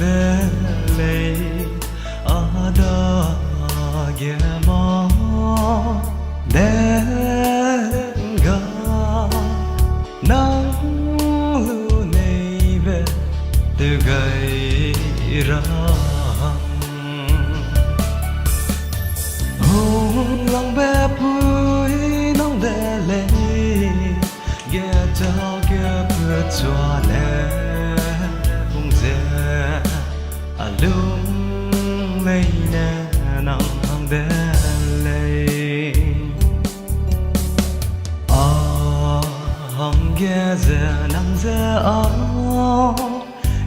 đê lệ ở đó ghé mò đê ga nắng lưu này về từ gây ra hùng lòng bé bụi nắng đê lệ ghé cho ghé bữa cho nè hùng dê lung lay nè nắng đê lệ hằng ghé dê nắng dê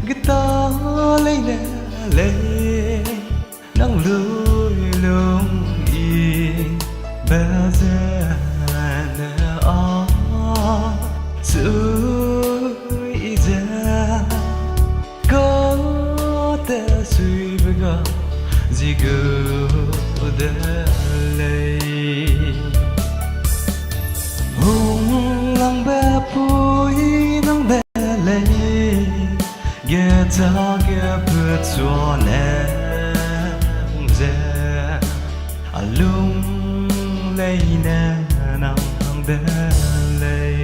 guitar lấy nè lệ nắng lùi lung y bé dê nè suy dê có thể suy với gà gì cứ để lấy hùng lòng bé bụi nắng để lấy ghé ta ghé bữa cho nè hùng dê lung lấy nè nắng để lấy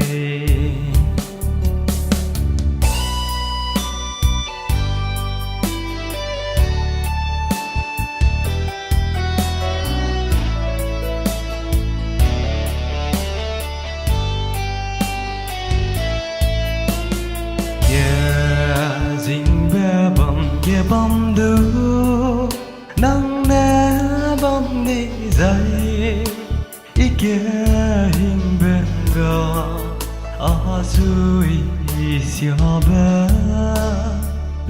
dinh bé bom đưa nắng nè bom đi dậy ý kia hình bên gò ở dưới xio bé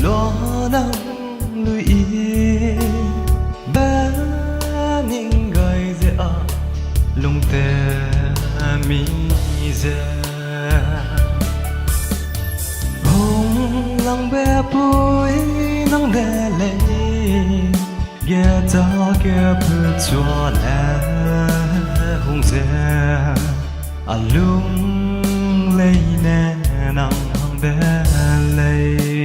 lo nắng lùi bé nhìn gầy dễ lung tè mi dễ lòng bé bụi nắng đê lệ ghé ta ghé bữa cho nè hùng dê lung lay nè nắng đê lệ